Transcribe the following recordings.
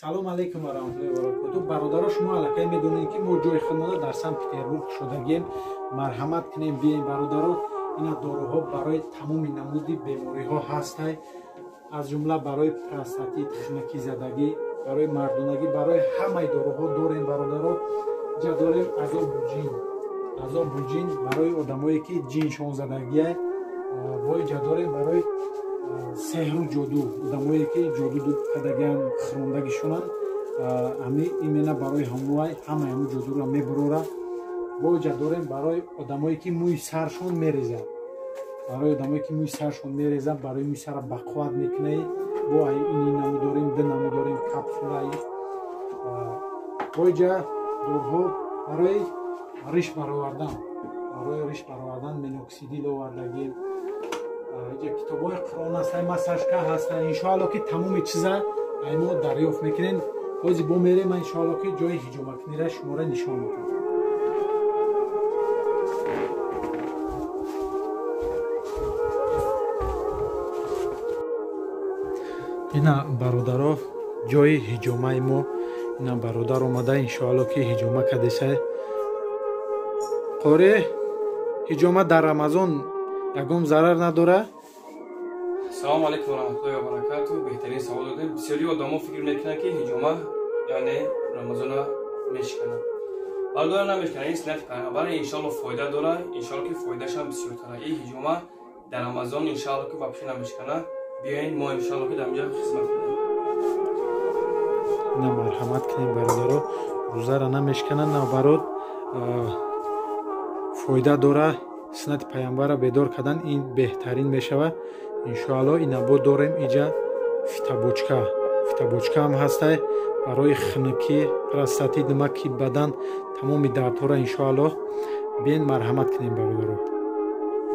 салом алейкум ва раҳматуллоҳи ва баракатуҳ. бародаро шумо аллакай медонед ки мо ҷои худмона дар Санкт Петербург шудагем. марҳамат кунем бием бародаро, ина дороҳо барои тамоми намуди бемориҳо ҳастай, аз ҷумла барои простатит, хунакизадагӣ, барои мардонагӣ, барои ҳамаи дороҳо дорем бародаро. ҷа дорем азобу ҷин барои одамое ки ҷиншон задагия, вой ҷа дорем барои сеҳру ҷоду, одамое ки ҷоду кардагиан хирондагишонанд, ами имена барои ҳамаи ҳаму ҷодуро мебурора. вой ҷа дорем барои одамое ки мӯи саршон мерезад, барои одамое ки мӯи саршон мерезад, барои мӯи сара бақувват мекунае, бо ини наму дорем, ду наму дорем, капсулаи. вой ҷа дорҳо барои риш баровардан, миноксидил овардагӣ, китобҳои қуръон ҳастанд, масажка ҳастанд. иншоалло ки тамоми чиза аймо дарёфт мекунем. ҳозир бо мерем, иншоалло ки ҷои ҳиҷомакунира шуморо нишон медиҳам. ина бародаро ҷои ҳиҷомаи мо, ина бародар омада, иншоалло ки ҳиҷома кардеса. қори ҳиҷома дар рамазон ягон зарар надора? Салому алейкум ва раҳматуллоҳи ва баракатуҳ. беҳтарин савол додем. бисёри одамо фикр мекунанд ки ҳиҷома яъне рамазона мешиканад. Бардора намешиканад. Ин суннати пайғамбар, иншоалло фоида дора, иншоалло ки фоидааш ҳам бисёртара. ин ҳиҷома дар рамазон иншоалло ки вообще намешиканад. биёин мо иншоалло ки дар инҷо хизмат кунем. ина марҳамат кунем бародаро, рӯзара намешиканад, наоборот фоида дора. суннати пайғамбара бедор кардан ин беҳтарин мешавад. иншоалло ина бо дорем иҷа фитобочка ҳам ҳастай барои хунукӣ, простатит, нима ки бадан тамоми дардҳоро иншоалло биен марҳамат кунем бародаро.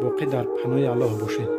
боқӣ дар паноҳи Аллоҳ бошед.